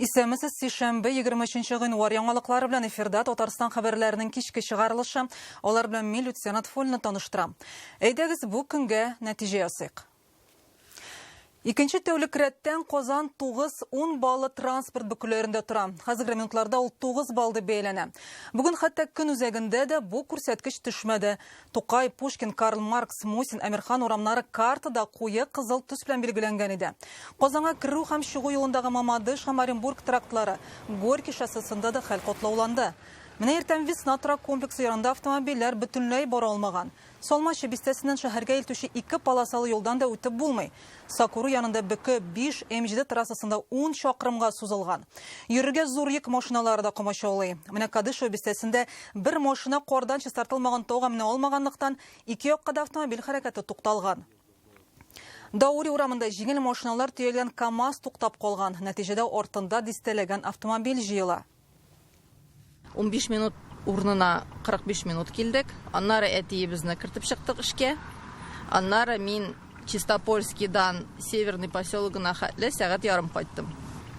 Исәмесез сишәмбе 23 гыйнвар яңалыклары белән эфирда Татарстан хәбәрләренең кичке чыгарылышы. Алар белән мин Лютсенат Фольны таныштырам. Әйдәгез бу көнгә нәтиҗә ясыйк. Икенче тәүлек рәттән Казан 9-10 баллы транспорт бөкеләрендә тора. Хәзерге минутларда ул 9 баллды бәяләнә. Бүген хәтта көн үзәгендә дә бу күрсәткеч төшмәде. Тукай, Пушкин, Карл Маркс, Мусин, Әмирхан урамнары картада куе кызыл төс белән билгеләнгән иде. Казанга керү һәм чыгу юлындагы Мамадыш һәм Оренбург трактлары Горький шоссесында да хәл катлауланды. Менә иртән Весна трак комплексы янында автомобильләр бөтенләй бара алмаган. Салмачы бистәсеннән шәһәргә илтүче 2 полосалы юлдан да үтеп булмый. Сакуру янында БК 5 М7 трассасында 10 чакрымга сузылган. Йөрергә зур йөк машиналары да комачаулый. Менә Кадышево бистәсендә бер машина кордан чистартылмаган тауга менә алмаганлыктан 2 якка да автомобиль хәрәкәте тукталган. Даури урамында җиңел машиналар төялгән КАМАЗ туктап калган. Нәтиҗәдә артында дистәләгән автомобиль җыела. 15 минут урнына 45 минут килдек. Аннары әтиебезне кертеп чыктык эшкә. Аннары мин Чистопольскийдан Северный поселогына хәтле сәгать ярым кайттым.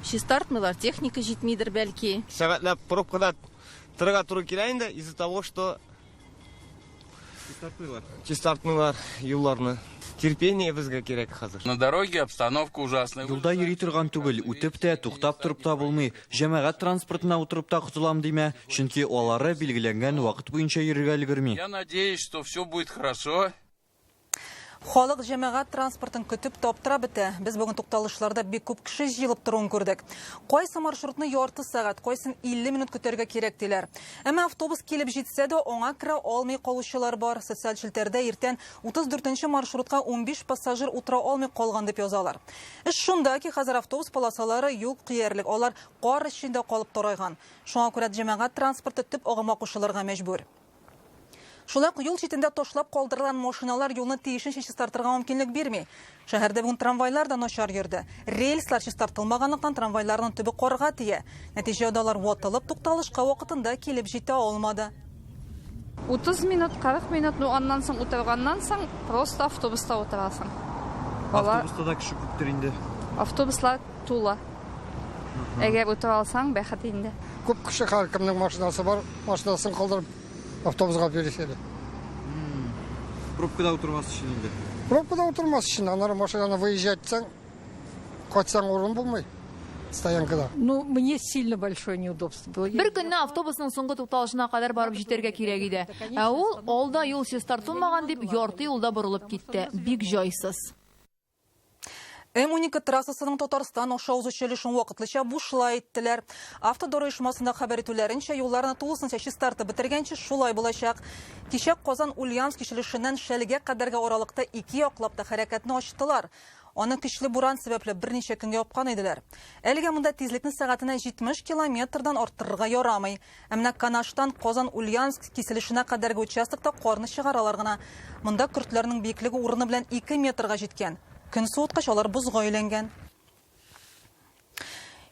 Чистартмыйлар, техника җитмидер бәлки. Сәгатьләп пробкада торырга туры килә инде из-за того, что чистартмыйлар юлларны. Терпение безгә кирәк хәзер. На дороге обстановка ужасная. Юлда йөри торган түгел, үтеп тә, туктап торып та булмый. Җәмәгать транспортына утырып та котылам димә, чөнки алары билгеләнгән вакыт буенча йөрергә өлгерми. Я надеюсь, что все будет хорошо. Халык җәмәгать транспортын көтеп таптыра бетә. Без бүген тукталышларда бик күп кеше җыелып торуын күрдек. Кайсы маршрутны ярты сәгать, кайсын 50 минут көтәргә кирәк диләр. Әмма автобус килеп җитсә дә, аңа керә алмый калучылар бар. Социаль челтәрдә иртән 34нче маршрутка 15 пассажир утыра алмый калган дип язалар. Эш шунда ки, хәзер автобус полосалары юл кыярлык, алар кар эчендә калып торайган. Шуңа күрә җәмәгать транспорты төп агымга кушылырга мәҗбүр. Шулай юл читендә ташлап калдырылган машиналар юлны тиешенчә чистартырга мөмкинлек бирми. Шәһәрдә бүген трамвайлар да начар йөрде. Рельслар чистартылмаганлыктан трамвайларның төбе карга тия. Нәтиҗәдә алар ватылып тукталышка вакытында килеп җитә алмады. 30 минут, 40 минут, аннан соң утырганнан соң просто автобуста утырасың. Автобуста да кеше күптер инде. Автобуслар тула. Әгәр утыра алсаң, бәхет инде. Күп кеше һәркемнең машинасы бар, машинасын калдырып автобусга пересели. Пробкада утырмас өчен инде. Пробкада утырмас өчен, аннары машинаны выезжатсаң, кайтсаң урын булмый. Стоянкада. Ну, мне сильно большое неудобство было. Бер көнне автобусның соңгы тукталышына кадәр барып җитәргә кирәк иде. Ә ул алда юл чистартылмаган дип ярты юлда борылып китте. Бик җайсыз. М12 трассасының Татарстан аша узучы өлешен вакытлыча бушлай иттеләр. Автодор оешмасында хәбәр итүләренчә, юлларны тулысынча чистартып бетергәнче шулай булачак. Кичә Казан-Ульяновск кичелешеннән Шәлегә кадәрге аралыкта 2 яклап та хәрәкәтне ачтылар. Аны көчле буран сәбәпле берничә көнгә япкан иделәр. Әлегә монда тизлекне сәгатенә 70 км-дан арттырырга ярамый. Әмма Канаштан Казан-Ульяновск киселешенә кадәрге участокта карны чыгаралар гына. Монда көртләрнең биеклеге урыны белән 2 метрга җиткән. Көн суыткач алар бузга әйләнгән.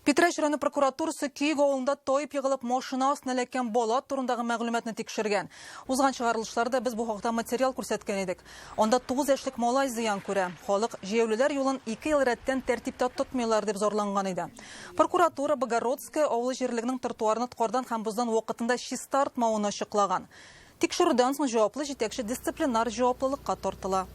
Питрәч районы прокуратурасы Киек авылында тоеп егылып машина астына эләккән бала турындагы мәгълүматны тикшергән. Узган чыгарылышларда без бу хакта материал күрсәткән идек. Анда 9 яшьлек малай зыян күрә. Халык җәяүлеләр юлын 2 ел рәттән тәртиптә тотмыйлар дип зарланган иде. Прокуратура Богородская авылы җирлегенең тротуарны ткардан һәм буздан вакытында чистартмавын ачыклаган. Тикшерүдән соң җаваплы җитәкче дисциплинар җаваплылыкка тартыла.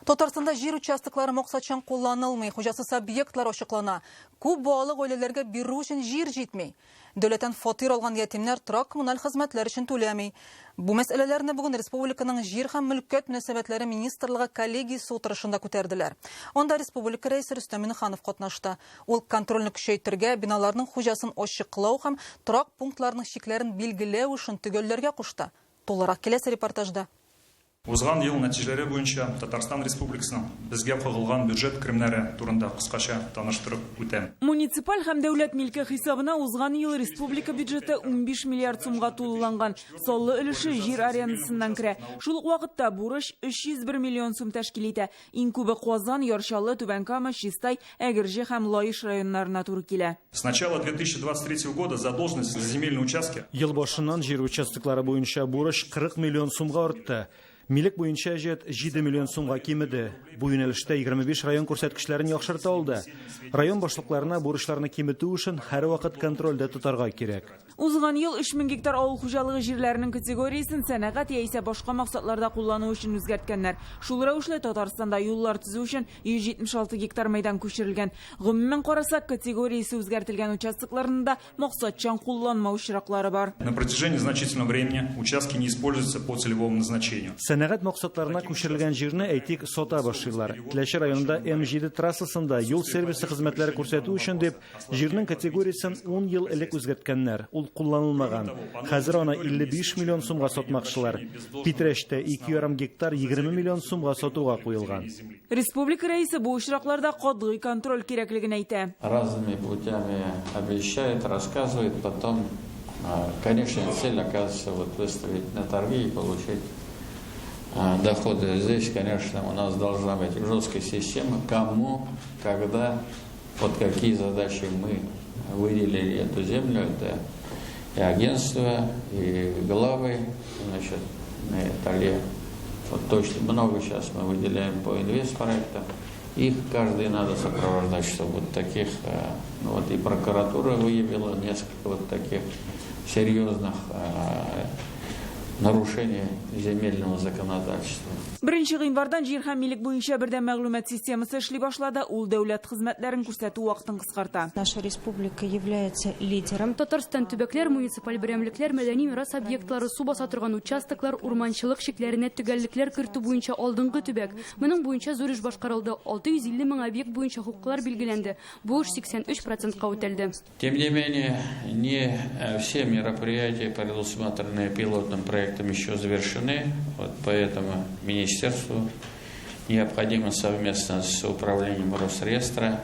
Татарстанда җир участоклары максатчан кулланылмый, хуҗасыз объектлар ачыклана. Күп балалы гаиләләргә бирү өчен җир җитми. Дәүләттән фатир алган ятимнәр торак коммуналь хезмәтләр өчен түләми. Бу мәсьәләләрне бүген республиканың җир һәм мөлкәт мөнәсәбәтләре министрлыгы коллегиясе утырышында күтәрделәр. Анда республика рәисе Рөстәм Миңнеханов катнашты. Ул контрольне көчәйтергә, биналарның хуҗасын ачыклау һәм торак пунктларының чикләрен билгеләү өчен төгәлләргә кушты. Тулырак киләсе репортажда. Узган ел нәтиҗәләре буенча Татарстан Республикасының безгә кагылган бюджет керемнәре турында кыскача таныштырып үтәм. Муниципаль һәм дәүләт милке хисабына узган ел республика бюджеты 15 миллиард сумга тулыланган. Саллы өлеше җир аренасыннан керә. Шул ук вакытта бурыч 301 миллион сум тәшкил итә. Иң күбе Казан, Ярчалы, Түбән-Кама, Чистай, Әгерҗе һәм Лаеш районнарына туры килә. С начала 2023 года задолженность за земельные участки ел башыннан җир участоклары буенча бурыч 40 миллион сумга артты. Милек буенча жет 7 миллион сумга кимеде. Бу юнәлештә 25 район күрсәткечләрен яхшырта алды. Район башлыкларына бурычларны киметү өчен һәр вакыт контрольдә тотарга кирәк. Узган ел 3000 гектар авыл хуҗалыгы җирләренең категориясен сәнәгать яисә башка максатларда куллану өчен үзгәрткәннәр. Шул рәвешле Татарстанда юллар төзү өчен 176 гектар мәйдан күчерелгән. Гомумән карасак, категориясе үзгәртелгән участокларында максатчан кулланма очраклары бар. На протяжении значительного времени участки не используются по целевому назначению. Сәнәгать максатларына күчерелгән җирне әйтик сота башлыйлар. Теләче районында М7 трассасында юл сервисы хезмәтләре күрсәтү өчен дип җирнең категориясен 10 ел элек үзгәрткәннәр. Ул кулланылмаган. Хәзер аны 55 миллион сумга сатмакчылар. Питрәштә 2,5 гектар 20 миллион сумга сатуга куелган. Республика рәисе бу очракларда катгый контроль кирәклеген әйтә. Разными путями обещает, рассказывает, потом конечная цель оказывается выставить на торги и получить доходы. Здесь, конечно, у нас должна быть жесткая система, кому, когда, под какие задачи мы выделили эту землю. Это и агентство, и главы, значит, на Италии. Вот точно много сейчас мы выделяем по инвестпроектам. Их каждый надо сопровождать, чтобы вот таких, вот и прокуратура выявила несколько вот таких серьезных нарушений земельного законодательства. Беренче гыйнвардан җир һәм милек буенча бердәм мәгълүмат системасы эшли башлады. Ул дәүләт хезмәтләрен күрсәтү вакытын кыскарта. Наша республика является лидером. Татарстан төбәкләр, муниципаль берәмлекләр, мәдәни мирас объектлары, су баса торган участоклар, урманчылык шикләренә төгәллекләр кертү буенча алдынгы төбәк. Моның буенча зур эш башкарылды. 650 мең объект буенча хукуклар билгеләнде. Бу эш 83%-ка үтәлде. Тем не менее, не все мероприятия, предусмотренные пилотным проектом, еще завершены. Вот поэтому Министерству необходимо совместно с управлением Росреестра,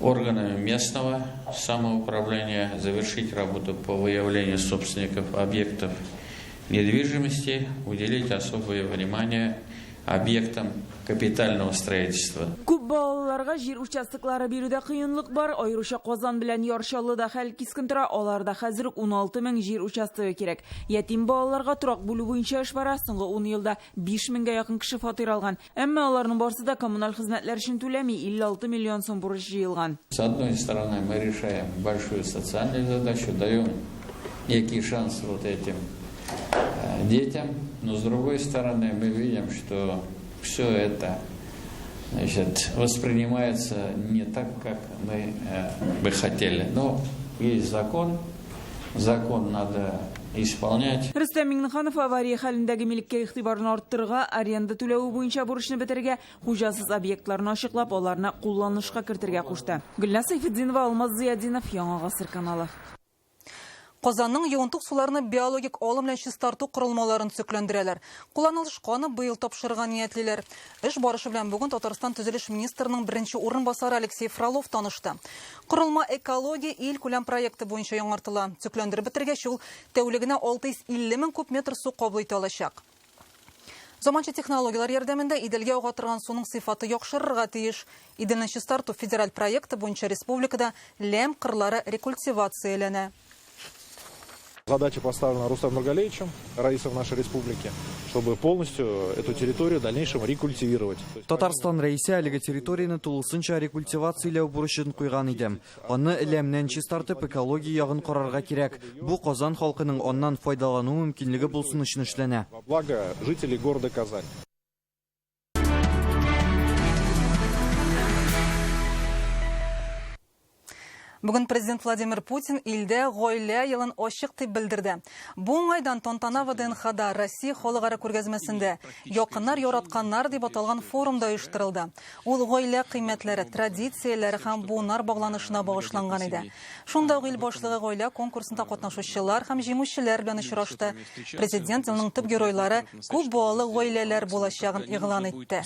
органами местного самоуправления завершить работу по выявлению собственников объектов недвижимости, уделить особое внимание объектам капитального строительства. Күп балаларга җир участоклары бирүдә кыенлык бар. Айрыша Казан белән Яршаллыда хәл кискен тора. Аларда хәзер 16 мең җир участогы кирәк. Ятим балаларга торак бүлү буенча эш бара. Соңгы 10 елда 5 меңгә якын кеше фатир алган. Әмма аларның барысы да коммуналь хезмәтләр өчен түләми, 56 миллион сум бурыч җыелган. С одной стороны, мы решаем большую социальную задачу, даем некий шанс вот этим детям, но с другой стороны мы видим, что все это, значит, воспринимается не так, как мы бы хотели. Но есть закон, закон надо исполнять. Рөстәм Миңнеханов авария хәлендәге милеккә игътибарын арттырырга, аренда түләү буенча бурычны бетергә, хуҗасыз объектларны ачыклап, аларны кулланышка кертергә кушты. Гөлнас Сайфетдинова, Алмаз Зиядинов, Яңа Гасыр каналы. Казанның юынтык суларны биологик алым белән чистарту корылмаларын төзекләндерәләр. Кулланылышка аны быел тапшырырга ниятлиләр. Эш барышы белән бүген Татарстан төзелеш министрының беренче урынбасары Алексей Фролов танышты. Корылма экология ил күләм проекты буенча яңартыла. Төзекләндереп бетергәч, ул тәүлегенә 650 мең куб метр су кабул итә алачак. Заманча технологиялар ярдәмендә Иделгә ага торган суның сыйфаты яхшырырга тиеш. Иделне чистарту федераль проекты буенча республикада ләм кырлары рекультивацияләнә. Задача поставлена Рустамом Нургалеевичем, раисом нашей республики, чтобы полностью эту территорию в дальнейшем рекультивировать. Татарстан рәисе әлеге территорияны тулысынча рекультивацияләү бурычын куйган иде. Аны ләмнән чистартып экология ягын карарга кирәк. Бу Казан халкының аннан файдалану мөмкинлеге булсын өчен эшләнә. Благо жителей города Казань. Бүген президент Владимир Путин илдә гаилә елын ачык дип белдерде. Бу уңайдан тантана ВДНХда Россия халыкара күргәзмәсендә якыннар яратканнар дип аталган форумда оештырылды. Ул гаилә кыйммәтләре, традицияләре һәм буыннар багланышына багышланган иде. Шунда ук ил башлыгы гаилә конкурсында катнашучылар һәм җиңүчеләр белән очрашты. Президент елның төп геройлары күп балалы гаиләләр булачагын игълан итте.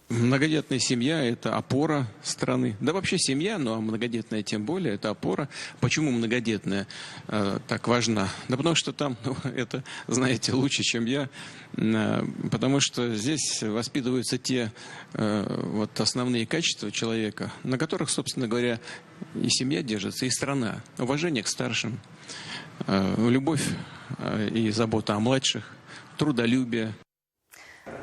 Многодетная семья – это опора страны. Да вообще семья, но многодетная тем более, это опора. Почему многодетная так важна? Да потому что там, это знаете лучше, чем я, потому что здесь воспитываются те вот основные качества человека, на которых, собственно говоря, и семья держится, и страна. Уважение к старшим, любовь и забота о младших. трудолюбия.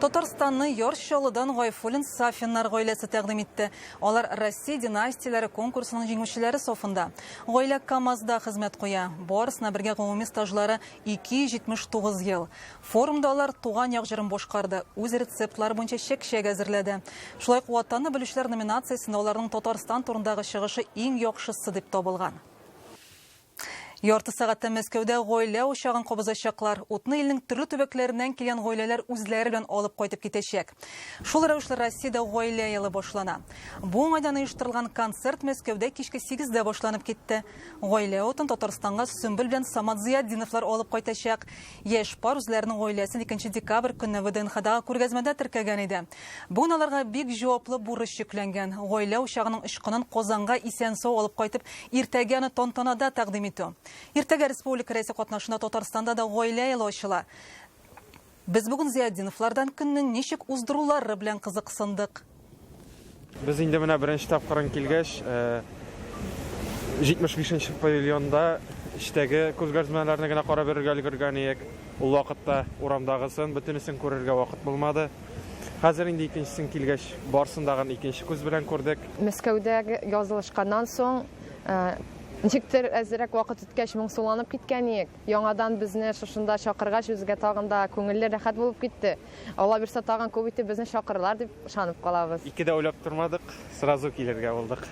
Татарстанны Йоршалыдан Гайфулин Сафиннар гаиләсе тәкъдим итте. Алар Россия династияләре конкурсының җиңүчеләре софында. Гаилә КамАЗда хезмәт куя. Барысына бергә гомуми стажлары 279 ел. Форумда алар туган як җырын башкарды, үз рецептлары буенча чәк-чәк әзерләде. Шулай ук ватанны белүчеләр номинациясендә аларның Татарстан турындагы чыгышы иң яхшысы дип табылган. Ярты сәгатьтә Мәскәүдә гаилә учагын кабызачаклар. Утны илнең төрле төбәкләреннән килгән гаиләләр үзләре белән алып кайтып китәчәк. Шул рәвешле Россиядә гаилә елы башлана. Бу уңайдан оештырылган концерт Мәскәүдә кичке 8-дә башланып китте. Гаилә утын Татарстанга Сөмбел белән Самат Зиятдиновлар алып кайтачак. Яшь пар үзләренең гаиләсен 2 декабрь көнне ВДНХдагы күргәзмәдә теркәгән иде. Бүген аларга бик җаваплы бурыч йөкләнгән. Гаилә учагының ышкынын Казанга исән-сау алып кайтып, иртәгә аны тантанада тәкъдим итү. Иртәгә республика рәисе катнашында Татарстанда да гаилә елы ачыла. Без бүген Зиятдиновлардан көнне ничек уздырулары белән кызыксындык. Без инде менә беренче тапкырын килгәч, 75нче павильонда иштәге күзгәрзмәләрне генә карап йөрергә өлгергән идек. Ул вакытта урамдагысын, бөтенесен күрергә вакыт булмады. Хәзер инде икенчесен килгәч, барсындагын икенче күз белән күрдек. Мәскәүдә язылышканнан соң ничектер әзрәк вакыт үткәч моңсуланып киткән идек. Яңадан безне шушында чакыргач үзгә тагында күңелле рәхәт булып китте. Алла бирсә тагын күп итеп безне чакырырлар дип ышанып калабыз. Икедә уйлап тормадык, сразу килергә булдык.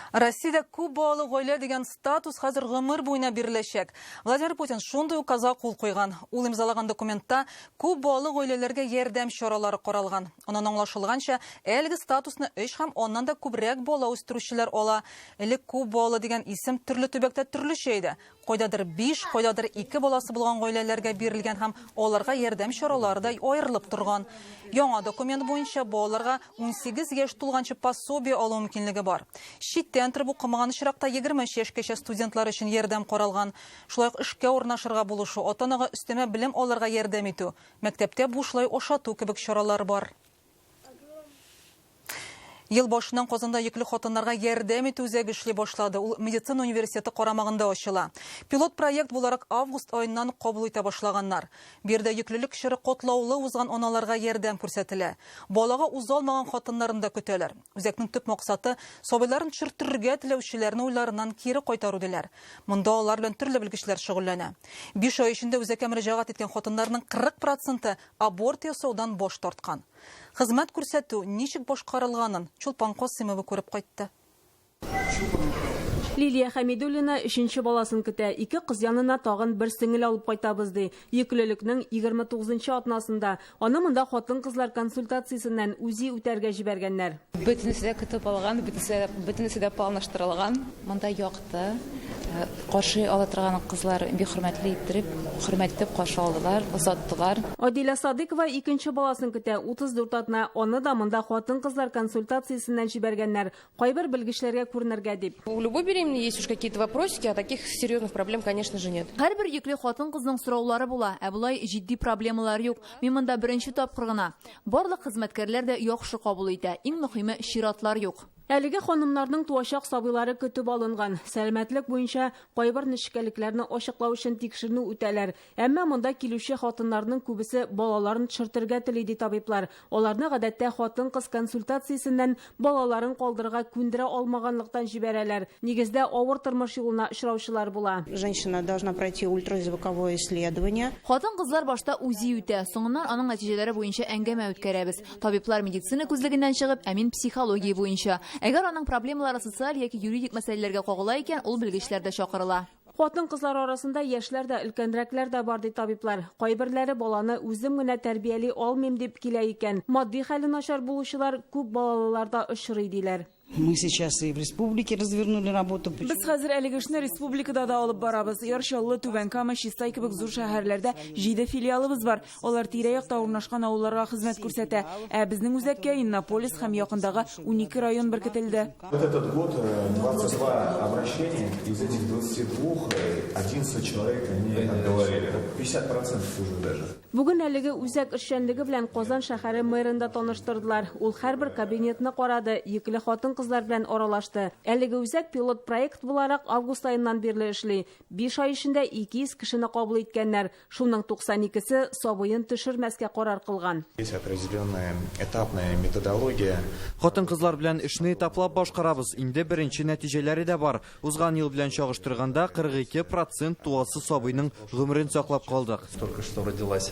Россиядә күп балалы гаилә дигән статус хәзер гомер буена биреләчәк. Владимир Путин шундый указга кул куйган. Ул имзалаган документта күп балалы гаиләләргә ярдәм чаралары каралган. Аннан аңлашылганча, әлеге статусны 3 һәм аннан да күбрәк бала үстерүчеләр ала. Элек күп балалы дигән исем төрле төбәктә төрлечә иде. Кайдадыр 5, кайдадыр 2 баласы булган гаиләләргә бирелгән һәм аларга ярдәм чаралары да аерылып торган. Яңа документ буенча балаларга 18 яшь тулганчы пособие алу мөмкинлеге бар. Бу кымган очракта 20 яшькәчә студентлар өчен ярдәм каралган. Шулай ук эшкә урнашырга булышу, ата-анага өстәмә белем алырга ярдәм итү, мәктәптә бушлай ашату кебек чаралар бар. Ел башыннан Казанда йөкле хатыннарга ярдәм итү үзәге эшли башлады. Ул медицина университеты карамагында ачыла. Пилот проект буларак август айыннан кабул итә башлаганнар. Бердә йөклелек чоры котлаулы узган аналарга ярдәм күрсәтелә. Балага узалмаган хатыннарын да көтәләр. Үзәкнең төп максаты сабыйларын төшертергә теләүчеләрне уйларыннан кире кайтару диләр. Монда алар белән төрле белгечләр шөгыльләнә. 5 ай эчендә үзәккә мөрәҗәгать иткән хатыннарның 40% аборт ясаудан баш тарткан. Хезмәт күрсәтү ничек башкарылганын Чулпан Косымова күреп кайтты. Лилия Хамидуллина 3нче баласын көтә. 2 кыз янына тагын бер сеңел алып кайтабыз ди. Йөклелекнең 29нчы атнасында аны монда хатын-кызлар консультациясеннән үзи үтәргә җибәргәннәр. Бөтенесе дә көтеп алган, бөтенесе дә планлаштырылган. Монда якты, каршы ала торган кызлар бик хөрмәтле иттереп, хөрмәттеп каршы алдылар, озаттылар. Адилә Садыкова 2нче баласын көтә. 34 атна аны да монда хатын-кызлар консультациясеннән җибәргәннәр. Кайбер белгечләргә күренергә дип. У любой беременной есть уж какие-то вопросики, а таких серьезных проблем, конечно же, нет. Һәрбер йөкле хатын-кызның сораулары була, ә булай җитди проблемалар юк. Мин монда беренче тапкыр гына. Барлык хезмәткәрләр дә яхшы кабул итә. Иң мөһиме чиратлар юк. Әлеге ханымнарның туачак сабыйлары көтеп алынган. Сәламәтлек буенча кайбер нечкәлекләрне ачыклау өчен тикшерү үтәләр. Әмма монда килүче хатыннарның күбесе балаларын төшертергә тели ди табиблар. Аларны гадәттә хатын-кыз консультациясеннән балаларын калдырырга күндерә алмаганлыктан җибәрәләр. Нигездә авыр тормыш юлына очраучылар була. Женщина должна пройти ультразвуковое исследование. Хатын-кызлар башта үзи үтә, соңыннан аның нәтиҗәләре буенча әңгәмә үткәрәбез. Табиблар медицина күзлегеннән чыгып, әмин психология буенча. Әгәр аның проблемалары социаль яки юридик мәсьәләләргә кагыла икән, ул белгечләр дә чакырыла. Хатын-кызлар арасында яшьләр дә, өлкәнрәкләр дә бар ди табиблар. Кайберләре баланы үзем генә тәрбияли алмыйм дип килә икән. Матди хәле начар булучылар күп балаларда очрый диләр. Мы сейчас и в республике развернули работу. Без хәзер әлеге эшне республикада да алып барабыз. Яршаллы, Түбән Кама, Чистай кебек зур шәһәрләрдә 7 филиалыбыз бар. Алар тирә-якта урнашкан авылларга хезмәт күрсәтә. Ә безнең үзәккә Иннополис һәм якындагы 12 район беркетелде. Вот этот год 22 обращения, из этих 22 11 человек они отговорили. 50% уже даже. Бүген әлеге үзәк эшчәнлеге белән Казан шәһәре мэрында таныштырдылар. Ул һәрбер кабинетны карады, йөкле хатын хатын-кызлар белән аралашты. Әлеге үзәк пилот проект буларак август айыннан бирле эшли. 5 ай эчендә 200 кешене кабул иткәннәр. Шуның 92-се сабыйын төшермәскә карар кылган. Есть определенная этапная методология. Хатын-кызлар белән эшне этаплап башкарабыз. Инде беренче нәтиҗәләре дә бар. Узган ел белән чагыштырганда 42% туасы сабыйның гомерен саклап калдык. Только что родилась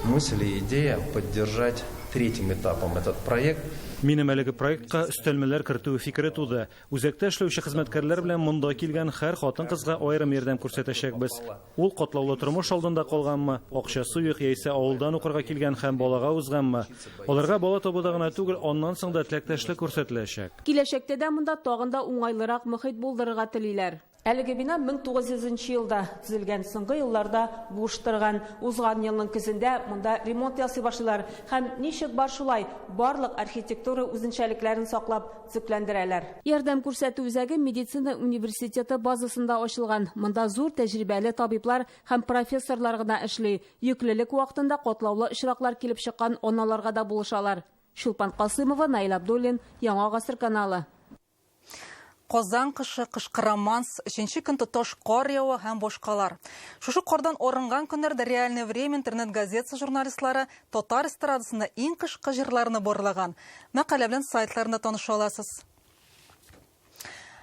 мысль и идея поддержать третьим этапом этот проект. Минем әлеге проектка өстәлмәләр кертү фикере туды. Үзәктә эшләүче хезмәткәрләр белән монда килгән һәр хатын-кызга аерым ярдәм күрсәтәчәкбез. Ул катлаулы тормыш алдында калганмы, акчасы юк яисә авылдан укырга килгән һәм балага узганмы, аларга бала табуда гына түгел, аннан соң да теләктәшлек күрсәтеләчәк. Киләчәктә дә монда тагын да уңайлырак мөхит булдырырга телиләр. Әлеге бина 1900 елда төзелгән, соңгы елларда буш торган. Узган елның көзендә монда ремонт ясый башлыйлар һәм ничек бар шулай барлык архитектура үзенчәлекләрен саклап төзекләндерәләр. Ярдәм күрсәтү үзәге медицина университеты базасында ачылган. Монда зур тәҗрибәле табиблар һәм профессорлар гына эшли. Йөклелек вакытында катлаулы очраклар килеп чыккан аналарга да булышалар. Шулпан Касымова, Наил Абдуллин, Яңа гасыр каналы. Казан кышы, кышкыраманс, 3нче көн тоташ кар явы һәм башкалар. Шушы кардан орынган көннәрдә реальное время интернет-газетасы журналистлары татар эстрадасында иң кышкы җырларны борлаган. Мәкалә белән сайтларында таныша аласыз.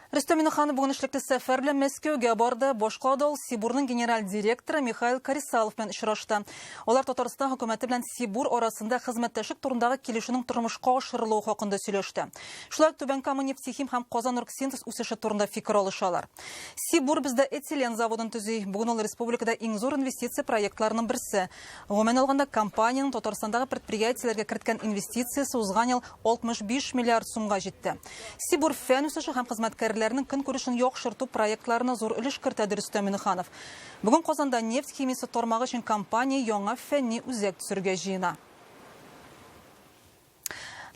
Рөстәм Миннеханов бүген эшлекле сәфәр белән Мәскәүгә барды. Башка да ул Сибурның генераль директоры Михаил Карисалов белән очрашты. Алар Татарстан хөкүмәте белән Сибур арасында хезмәттәшлек турындагы килешүнең тормышка ашырылуы хакында сөйләште. Шулай Түбән Кама нефтехим һәм Казан Оргсинтез үсеше турында фикер алышалар. Сибур бездә этилен заводын төзи. Бүген ул республикада иң зур инвестиция проектларының берсе. Гомумән алганда компаниянең Татарстандагы предприятиеләргә керткән инвестициясе узган ел 65 миллиард сумга җитте. Сибур фән үсеше һәм хезмәткәрләр көн күрешен яхшырту проектларына зур өлеш кертә Рөстәм Миннеханов. Бүген Казанда нефть химиясе тармагы өчен компания яңа фәнни үзәк төзергә җыена.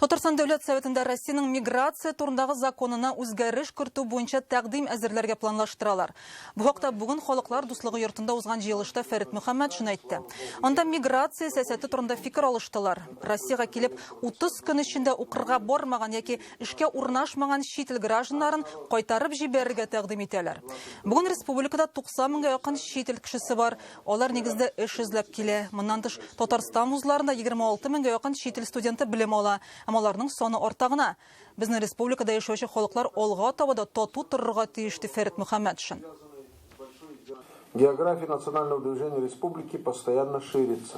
Татарстан Дәүләт Советында Россиянең миграция турындагы законына үзгәреш кертү буенча тәкъдим әзерләргә планлаштыралар. Бу хакта бүген Халыклар дуслыгы йортында узган җыелышта Фәрит Мөхәммәтшин әйтте. Анда миграция сәясәте турында фикер алыштылар. Россиягә килеп 30 көн эчендә укырга бармаган яки эшкә урнашмаган чит ил гражданнарын кайтарып җибәрергә тәкъдим итәләр. Бүген республикада 90 меңгә якын чит ил кешесе бар. Алар нигездә эш эзләп килә. Моннан тыш Татарстан вузларында 26 меңгә якын чит ил студенты белем ала. Аларның саны артагына. Безнең республикада яшәүче халыклар алга табада тату торырга тиеш ди Фәрит Мөхәммәтшин. География национального движения республики постоянно ширится.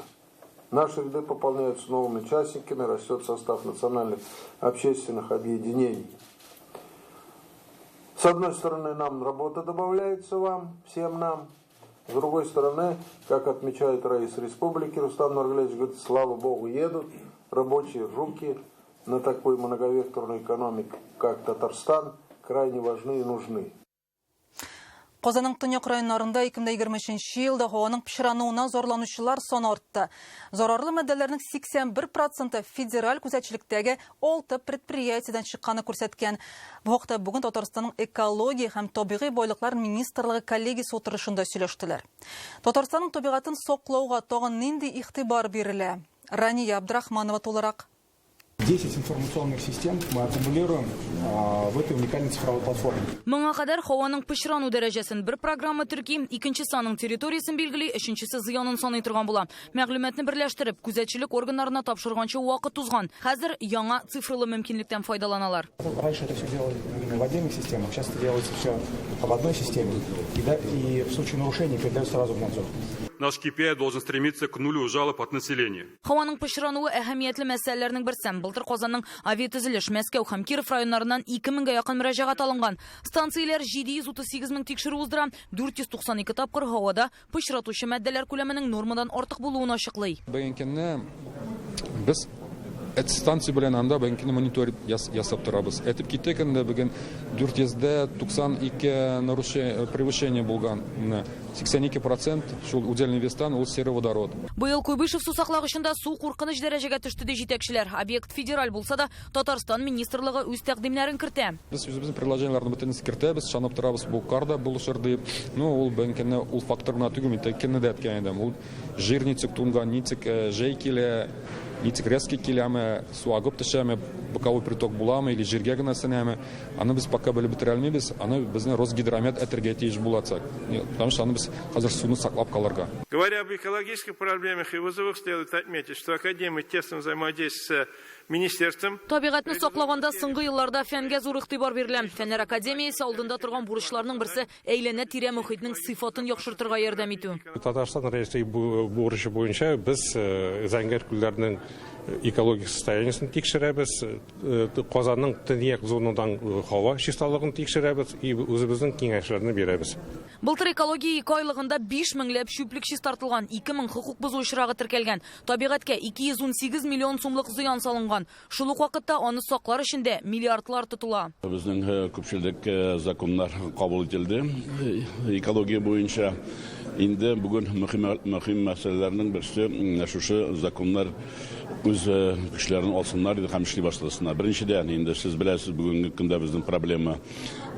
Наши ряды пополняются новыми участниками, растет состав национальных общественных объединений. С одной стороны, нам работа добавляется вам, всем нам. С другой стороны, как отмечает Раис Республики Рустам Нургалиевич, говорит, слава Богу, едут рабочие руки на такую многовекторную экономику, как Татарстан, крайне важны и нужны. Казанның төньяк районнарында 2023 елда һаваның пычрануына зарланучылар саны артты. Зарарлы матдәләрнең 81% федераль күзәтчелектәге 6 предприятиедән чыкканы күрсәткән. Бу хакта бүген Татарстанның экология һәм табигый байлыклар министрлыгы коллегиясе утырышында сөйләштеләр. Татарстанның табигатын саклауга тагын нинди игътибар бирелә? Рания Абдрахманова тулырак. 10 информационных систем мы аккумулируем в этой уникальной цифровой платформе. Моңа кадәр һаваның пычрану дәрәҗәсен бер программа төрки, икенче саның территориясын билгели, өченчесе зыянын саный торган була. Мәгълүматны берләштереп, күзәтчелек органнарына тапшырганчы вакыт узган. Хәзер яңа цифрлы мөмкинлектән файдаланалар. Раньше это все делали в отдельных системах, сейчас это делается все в одной системе. И в случае нарушений передают сразу в надзор. Наш KPI должен стремиться к нулю жалоб от населения. Һаваның пычрануы әһәмиятле мәсьәләләрнең берсе. Былтыр Казанның авиатөзелеш Мәскәү һәм Киров районнарыннан 2000гә якын мөрәҗәгать алынган. Станцияләр 738 мең тикшерү уздыра, 492 тапкыр һавада пычратучы матдәләр күләменең нормадан артык булуын ачыклый. Без станция белән анда бәнкене мониторинг ясап торабыз. Әйтеп китәк инде бүген 492 превышение булган. 82% шул удельный вестан ул сероводород. Быел Куйбышев су саклагычында су куркыныч дәрәҗәгә төште ди җитәкчеләр. Объект федераль булса да, Татарстан министрлыгы үз тәкъдимнәрен кертә. Без үзебезнең приложениеләрне бөтенесе кертәбез, шанап торабыз бу карда булышыр дип. Ул бәнкене факторына түгел итә, кенне дә әйткән идем. Ул жирницик тунган, ницик җәй килә. Нитик келеме, суагып тышаме, боковой приток буламы или жерге гына сынаме. Аны біз пока біліп бітіре алмайбыз, аны біздің Росгидромет әтірге тиіш болатсақ. Потому что аны біз қазір суны сақлап қаларға. Говоря об экологических проблемах и вызовах, следует отметить, что Академия тесно взаимодействует с министерством. Табиғатны сақлағанда соңғы елларда фәнге зур игътибар бирелә. Фәннәр академиясе алдында торган бурычларның берсе әйләнә тирә мөхитнең сыйфатын яхшыртырга ярдәм итү. Татарстан Республикасы бурычы буенча без зәңгәр күлләрнең экологик состояниесын тикшерәбез, Казанның төньяк зонадан һава чисталыгын тикшерәбез и үзебезнең киңәшләрне бирәбез. Былтыр экология 2 айлыгында 5 меңләп чүплек чистартылган, 2000 хукук бозу очрагы теркәлгән. Табигатькә 218 миллион сумлык зыян салынган. Шул ук вакытта аны саклар өчен миллиардлар тотыла. Безнең күпчелек законнар кабул ителде. Экология буенча инде бүген мөһим мәсьәләләрнең берсе шушы законнар үз көчләрен алсыннар дип һәм эшли башласыннар. Беренчедән инде сез беләсез бүгенге көндә безнең проблема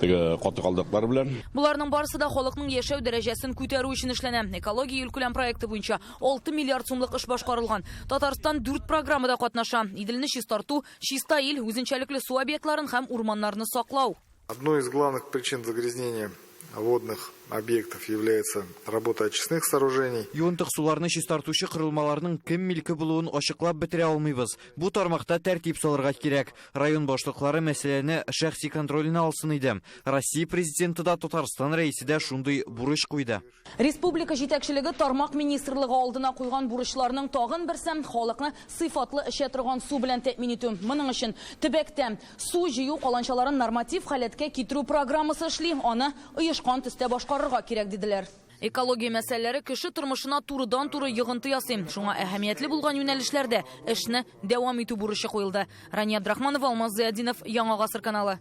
каты калдыклар белән. Буларның барысы да халыкның яшәү дәрәҗәсен күтәрү өчен эшләнә. Экология юлкүләм проекты буенча 6 миллиард сумлык эш башкарылган. Татарстан 4 программада катнаша. Иделне чистарту, чиста ил, үзенчәлекле су объектларын һәм урманнарны саклау. Одной из главных причин загрязнения водных объектов является работа очистных сооружений. Юынтык суларны чистартучы кырылмаларның кем милке булуын ачыклап бетерә алмыйбыз. Бу тармакта тәртип салырга кирәк. Район башлыклары мәсьәләне шәхси контролена алсын иде. Россия президенты да Татарстан рәисе дә шундый бурыч куйды. Республика җитәкчелеге тармак министрлыгы алдына куйган бурычларның тагын берсе халыкны сыйфатлы эшә торган су белән тәэмин итү. Моның өчен төбәктә су җыю каланчаларын норматив халәткә китерү программасы эшли, аны оешкан төстә башкарырга кирәк диделәр. Экология мәсьәләләре кеше тормышына турыдан-туры йогынты ясый. Шуңа әһәмиятле булган юнәлешләрдә эшне дәвам итү бурычы куелды. Рания Абдрахманова, Алмаз Зиядинов, Яңа гасыр каналы.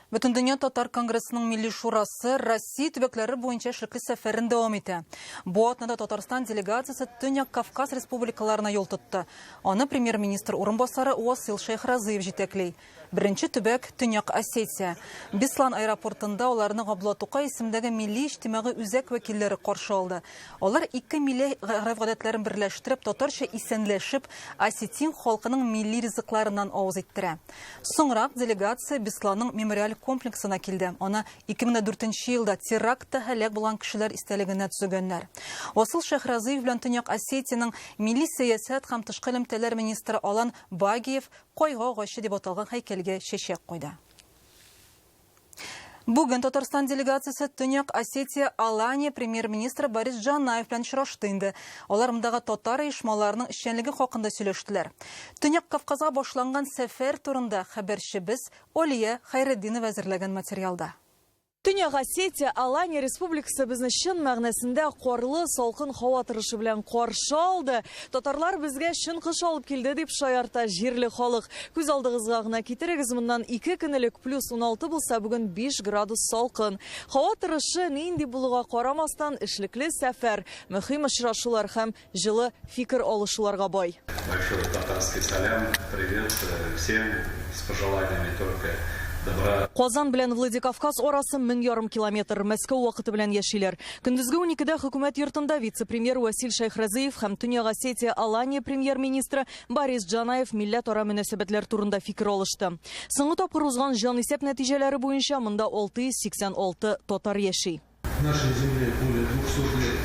Бөтен дөнья татар конгрессының милли шурасы Россия төбәкләре буенча эшлекле сәфәрен дәвам итә. Бу атнада Татарстан делегациясе Төньяк Кавказ республикаларына юл тотты. Аны премьер-министр урынбасары Уасил Шейхразыев җитәкли. Беренче төбәк Төньяк Осетия. Беслан аэропортында аларны Габдулла Тукай исемендәге милли иҗтимагый үзәк вәкилләре каршы алды. Алар ике милли гәрәф-гадәтләрен берләштереп, татарча исәнләшеп, осетин халкының милли ризыкларыннан авыз иттерә. Соңрак делегация Бесланның мемориаль комплексына килде. Аны 2004 елда терактта һәлак булган кешеләр истәлегенә төзегәннәр. Уасил Шейхразыев белән Төньяк Осетиянең милли сәясәт һәм тышкы элемтәләр министры Алан Багиев койга агачы дип аталган һәйкәлгә чәчәк куйды. Бүген Татарстан делегациясе Төньяк Осетия Алания премьер-министры Борис Джанаев белән очрашты инде. Алар мондагы татар оешмаларының эшчәнлеге хакында сөйләштеләр. Төньяк Кавказга башланган сәфәр турында хәбәрчебез Олия Хайретдинова әзерләгән материалда. Төньяк Осетия Алания республикасы безне чын мәгънәсендә карлы, салкын һава торышы белән каршы алды. Татарлар безгә чын кыш алып килде дип шаярта җирле халык. Күз алдыгызга гына китерегез, моннан 2 көнлек +16 булса, бүген 5 градус салкын. Һава торышы нинди булуга карамастан эшлекле сәфәр, мөһим очрашулар һәм җылы фикер алышуларга бай. Большой татарский салям, привет всем с пожеланиями только Казан белән Владикавказ арасы 1000 километр. Мәскәү вакыты белән яшиләр. Көндезге 12дә хөкүмәт йортында вице-премьер Уасил Шейхразыев һәм Төньяк Осетия Алания премьер-министры Борис Джанаев милләт-ара мөнәсәбәтләр турында фикер алышты. Соңгы тапкыр узган җанисәп нәтиҗәләре буенча монда 686 татар яши. Нашей земле более 200 лет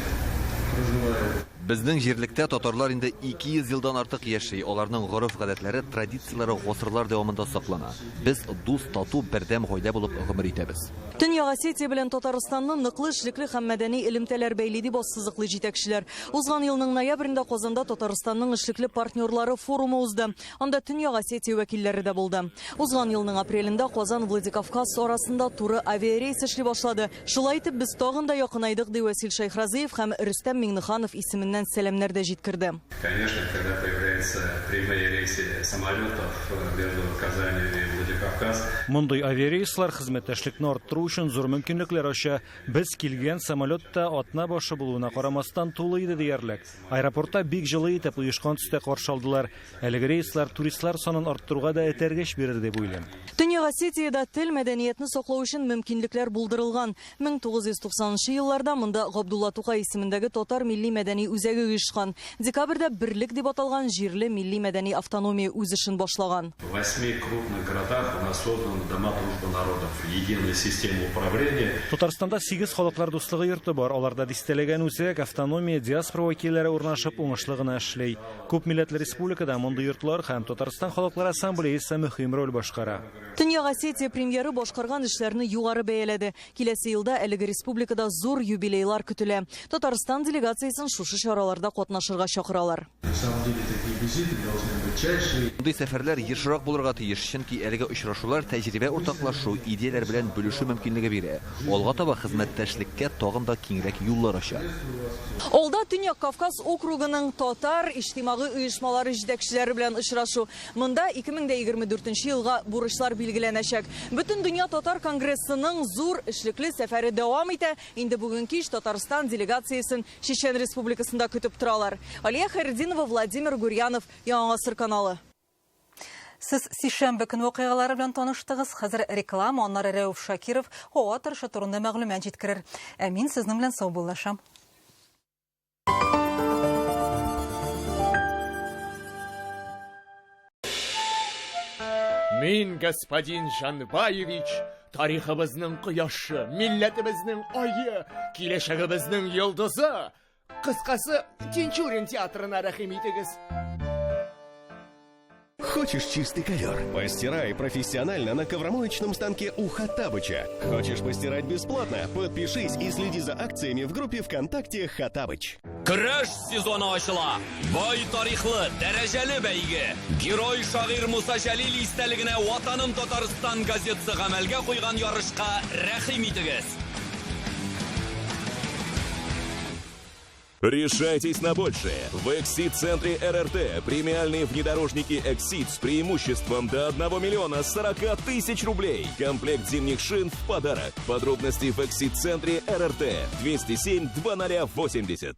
проживает. Безнең җирлектә татарлар инде 200 елдан артык яши. Аларның гореф-гадәтләре, традицияләре гасырлар дәвамында саклана. Без дус, тату, бердәм гаилә булып гомер итәбез. Төньяк Осетия белән Татарстанның ныклы эшлекле һәм мәдәни элемтәләр бәйли дип ассызыклы җитәкчеләр. Узган елның ноябрендә Казанда Татарстанның эшлекле партнерлары форумы узды. Анда Төньяк Осетия вәкилләре дә булды. Узган елның апрелендә Казан Владикавказ арасында туры авиарейс эшли башлады. Шулай итеп без тагын да якынайдык ди Уасил Шейхразыев һәм Рөстәм Миңнеханов исеменнән сәламнәр дә җиткерде. Конечно, когда появляются прямые рейсы самолетов между Казанью и Владикавказ. Мондый авиарейслар хезмәттәшлекне арттыру өчен зур мөмкинлекләр ача. Без килгән самолетта атна башы булуына карамастан тулы иде диярлек. Аэропортта бик җылы итеп оешкан төстә каршы алдылар. Әлеге рейслар туристлар санын арттыруга да этәргеч бирер дип уйлыйм. Төньяк Осетиядә тел мәдәниятне саклау өчен мөмкинлекләр булдырылган. 1990 елларда монда Габдулла Тукай исемендәге татар милли мәдәни үзәге оешкан. Декабрьдә Берлек дип аталган җир җирле милли мәдәни автономия үз эшен башлаган. В 8 крупных городах у нас созданы дома дружбы народов, единая система управления. Татарстанда 8 халыклар дуслыгы йорты бар. Аларда дистәләгән үзәк, автономия, диаспора вәкилләре урнашып уңышлы гына эшли. Күп милләтле республикада мондый йортлар һәм Татарстан халыклар ассамблеясы мөһим роль башкара. Төньяк Осетия премьеры башкарган эшләрне югары бәяләде. Киләсе елда әлеге республикада зур юбилейлар көтелә. Татарстан делегациясын шушы чараларда катнашырга чакыралар. Мондый сәфәрләр ешрак булырга тиеш, чөнки әлеге очрашулар тәҗрибә уртаклашу, идеяләр белән бүлешү мөмкинлеге бирә. Алга таба хезмәттәшлеккә тагын да киңрәк юллар ача. Алда Төньяк Кавказ округының татар иҗтимагый оешмалары җитәкчеләре белән очрашу. Монда 2024 елга бурычлар билгеләнәчәк. Бөтен дөнья татар конгрессының зур эшлекле сәфәре дәвам итә. Инде бүген кич Татарстан делегациясын Чечен Республикасында көтеп торалар. Алия Хайретдинова, Владимир Гурьянов, Яңа Гасыр каналы. Сез сишәмбе көн вакыйгалары белән таныштыгыз. Хәзер реклама, аннары Рәүф Шакиров һава торышы турында мәгълүмат җиткерер. Ә мин сезнең белән сау булышам. Мин, господин Жанбаевич, тарихыбызның кояшы, милләтебезнең айы, киләчәгебезнең йолдызы. Кыскасы, Тинчурин театрына рәхим итегез. Хочешь чистый ковер? Постирай профессионально на ковромоечном станке у Хаттабыча. Хочешь постирать бесплатно? Подпишись и следи за акциями в группе ВКонтакте Хаттабыч. Көрәш сезоны ачыла. Бай тарихлы, дәрәҗәле бәйге. Герой шагыйрь Муса Җәлил истәлегенә Ватаным Татарстан газетасы гамәлгә куйган ярышка рәхим итегез. Решайтесь на большее. В Эксид-центре РРТ премиальные внедорожники Эксид с преимуществом до 1 миллиона 40 тысяч рублей. Комплект зимних шин в подарок. Подробности в Эксид-центре РРТ 207-2080.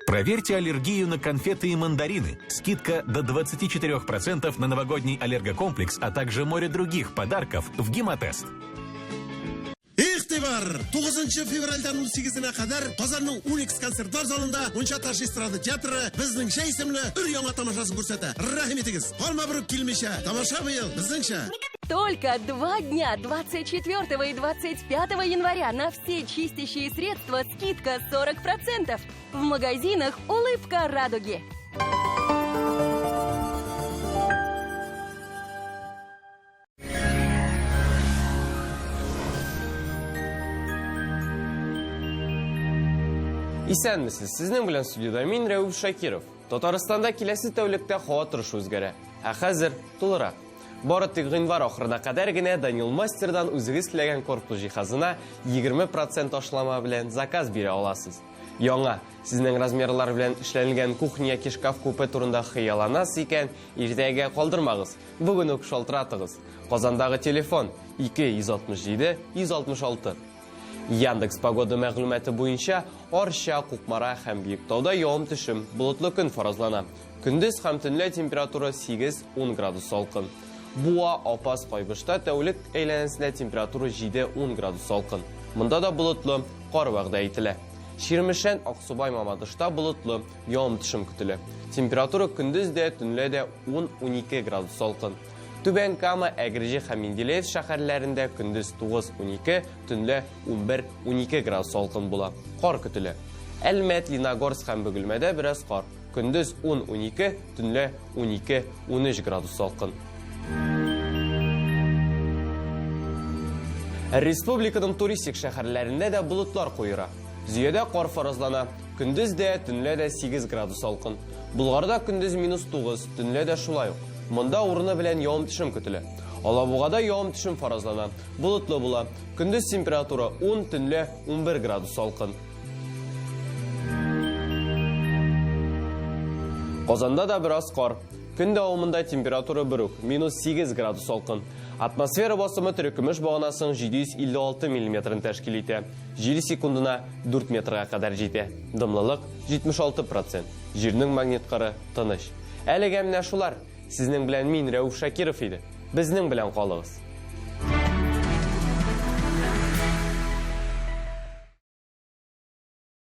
Проверьте аллергию на конфеты и мандарины. Скидка до 24% на новогодний аллергокомплекс, а также море других подарков в Гемотест. İhtibar 9 fevraldan 18'ine kadar Kazan'ın Unix konsertlar zalında Unça Taş İstradı Teatrı bizning şey isimli ür-яңа тамашасын күрсәтә. Рәхим итегез. Калма бурып килмичә. Тамаша быел безнеңчә. Только 2 дня, 24 и 25 января на все чистящие средства скидка 40%. В магазинах улыбка радуги. Исәнмесез, сезнең белән студиода мин Рәүф Шакиров. Татарстанда киләсе тәүлектә һава торышы үзгәрә. Ә хәзер тулырак. Бары тик гыйнвар ахырына кадәр генә Данил Мастердан үзегез теләгән корпус җиһазына 20% ашлама белән заказ бирә аласыз. Яңа, сезнең размерлар белән эшләнелгән кухня яки шкаф күпе турында хыялланасыз икән, иртәгә калдырмагыз. Бүген үк шалтыратыгыз. Казандагы телефон 267-166. Яндекс погода мәгълүматы буенча Арча, Кукмара һәм Биектауда явым-төшем, болытлы көн фаразлана. Көндез һәм төнлә температура 8-10 градус салкын. Буа, Апас, Кайбышта тәүлек әйләнәсендә температура 7-10 градус салкын. Монда да болытлы, кар вәгъдә ителә. Ширмешән, Аксубай, Мамадышта болытлы, явым-төшем көтелә. Температура көндез дә, төнлә дә 10-12 градус салкын. Түбән Кама, Әгерҗе һәм Менделеев шәһәрләрендә көндез 9-12, төнлә 11-12 градус салкын була. Кар көтелә. Әлмәт, Леногорск һәм Бөгелмәдә бераз кар. Көндез 10-12, төнлә 12-13 градус салкын. Республиканың туристик шәһәрләрендә дә болытлар куера. Зөядә кар фаразлана. Көндез дә, төнлә дә 8 градус салкын. Булгарда көндез -9, төнлә дә шулай ук. Монда урыны белән явым-төшем көтелә. Алабугада явым-төшем фаразлана. Болытлы була. Көндез температура 10, төнлә 11 градус салкын. Казанда да бераз кар. Көн дәвамында температура бирүк, -8 градус салкын. Атмосфера басымы төркемеш баганасын 756 мм тәшкил итә. Җил секундына 4 метрга кадәр җитә. Дымлылык 76%. Җирнең магнит кары тыныч. Әлегә менә шулар. Сезнең белән мин Рәүф Шакиров иде. Безнең белән калыгыз.